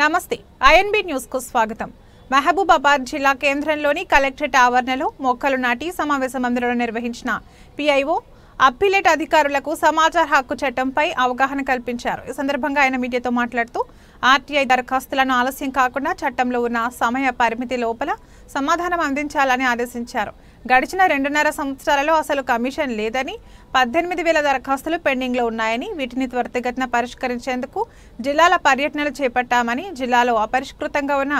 నమస్తే INB news కు స్వాగతం। మహబూబాబాద్ జిల్లా కేంద్రంలోని కలెక్టరేట్ ఆవరణలో మొక్కలు నాటి సమావేశ మందిరంలో నిర్వహించిన పిఐఓ అప్పీలేట్ అధికారులకు సమాచార హక్కు చట్టంపై అవగాహన కల్పించారు। ఈ సందర్భంగా ఆయన మీడియాతో మాట్లాడుతూ ఆర్టీఐ దరఖాస్తులను ఆలస్యం కాకుండా చట్టంలో ఉన్న సమయ పరిమితి లోపల సమాధానం అందించాలని ఆదేశించారు। గడిచిన 2.5 సంవత్సరాలలో అసలు కమిషన్ లేదని 18,000 దరఖాస్తులు పెండింగ్ లో ఉన్నాయని వీటిని త్వరితగతిన పరిష్కరించేందుకు జిల్లాల పర్యటనలు చేపట్టామని జిల్లాలో అపరిష్కృతంగా ఉన్న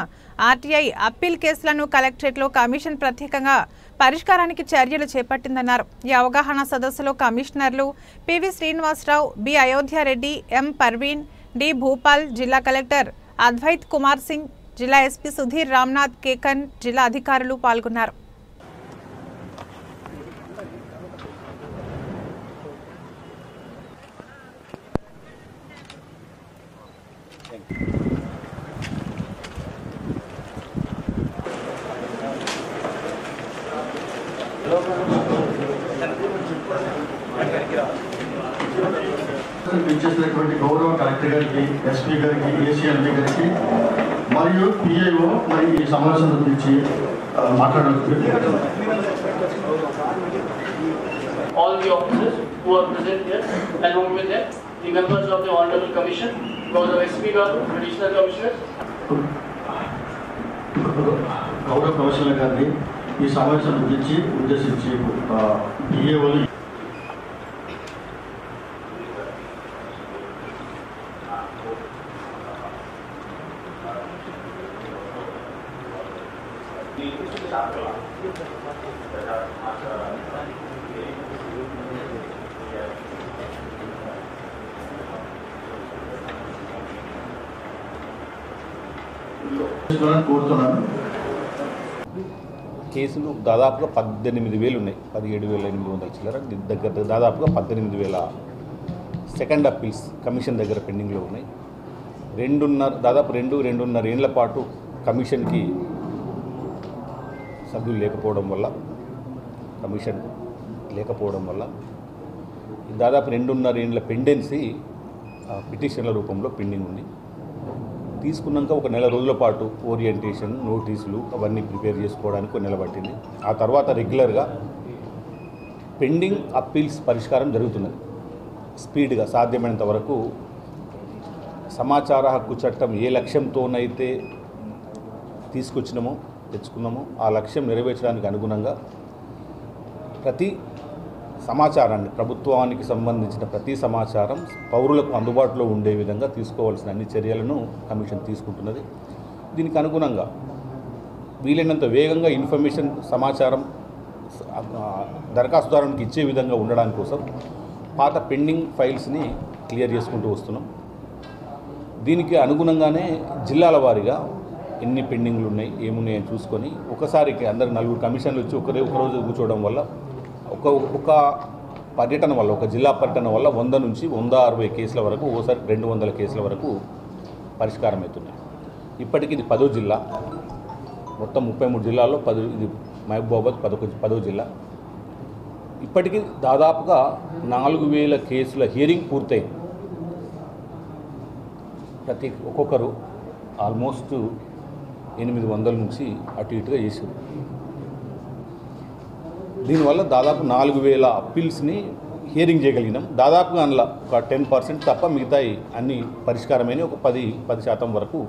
ఆర్టీఐ అప్పీల్ కేసులను కలెక్టరేట్ లో కమిషన్ ప్రత్యేకంగా పరిష్కారానికి చర్యలు చేపట్టిందన్నారు। ఈ అవగాహన సదస్సులో కమిషనర్లు పివి శ్రీనివాసరావు, బి అయోధ్యారెడ్డి, ఎం పర్వీన్, డి భూపాల్, జిల్లా కలెక్టర్ అద్వైత్ కుమార్ సింగ్, జిల్లా ఎస్పీ సుధీర్ రామ్నాథ్ కేకన్, జిల్లా అధికారులు పాల్గొన్నారు। ఇచ్చేసినటువంటి గౌరవ కలెక్టర్ గారికి, ఎస్పీ గారికి, ఏసీఎంపీ గారికి మరియు పిఐఓ మరి ఈ సమావేశం గురించి మాట్లాడారు। All the officers who are present here, along with them, the members of the Honorable Commission, Gautam SP Garu, Additional Commissioners. గౌరవ కమిషనర్ గారిని ఈ సమావేశం గురించి ఉద్దేశించి పిఏఓలు కోరుతున్నాను। కేసులు దాదాపుగా 18,000 ఉన్నాయి, 17,800 చిల్లర దగ్గర దాదాపుగా 18,000 సెకండ్ అప్పీల్స్ కమిషన్ దగ్గర పెండింగ్లో ఉన్నాయి। దాదాపు 2.5 ఏళ్ల పాటు కమిషన్కి సభ్యులు లేకపోవడం వల్ల, కమిషన్ లేకపోవడం వల్ల దాదాపు 2.5 ఏళ్ల పెండెన్సీ పిటిషన్ల రూపంలో పెండింగ్ ఉంది। తీసుకున్నాక ఒక నెల రోజుల పాటు ఓరియంటేషన్, నోటీసులు అవన్నీ ప్రిపేర్ చేసుకోవడానికి ఒక నెల పట్టింది। ఆ తర్వాత రెగ్యులర్గా పెండింగ్ అప్పీల్స్ పరిష్కారం జరుగుతున్నది। స్పీడ్గా సాధ్యమైనంత వరకు సమాచార హక్కు చట్టం ఏ లక్ష్యంతోనైతే తెచ్చుకున్నామో ఆ లక్ష్యం నెరవేర్చడానికి అనుగుణంగా ప్రతి సమాచారాన్ని, ప్రభుత్వానికి సంబంధించిన ప్రతి సమాచారం పౌరులకు అందుబాటులో ఉండే విధంగా తీసుకోవాల్సిన అన్ని చర్యలను కమిషన్ తీసుకుంటున్నది। దీనికి అనుగుణంగా వీలైనంత వేగంగా ఇన్ఫర్మేషన్, సమాచారం దరఖాస్తుదారునికి ఇచ్చే విధంగా ఉండడానికి కోసం పాత పెండింగ్ ఫైల్స్ని క్లియర్ చేసుకుంటూ వస్తున్నాం। దీనికి అనుగుణంగా జిల్లాల వారీగా ఎన్ని పెండింగ్లు ఉన్నాయి, ఏమున్నాయని చూసుకొని ఒకసారికి అందరు 4 కమిషన్లు వచ్చి ఒక రోజు కూర్చోవడం వల్ల ఒక పర్యటన వల్ల, ఒక జిల్లా పర్యటన వల్ల 100 నుంచి 160 కేసుల వరకు, ఓసారి 200 కేసుల వరకు పరిష్కారం అవుతున్నాయి। ఇప్పటికి ఇది 10వ జిల్లా, మొత్తం 33 జిల్లాల్లో ఇది మహబూబాబాద్ 10వ జిల్లా। ఇప్పటికీ దాదాపుగా 4,000 కేసుల హియరింగ్ పూర్తయింది। ఒక్కొక్కరు ఆల్మోస్ట్ 800 నుంచి అటు ఇటుగా చేశారు। దీనివల్ల దాదాపు 4,000 అప్పీల్స్ని హియరింగ్ చేయగలిగినాం। దాదాపుగా అందులో ఒక 10% తప్ప మిగతాయి అన్ని పరిష్కారమైన ఒక 10% వరకు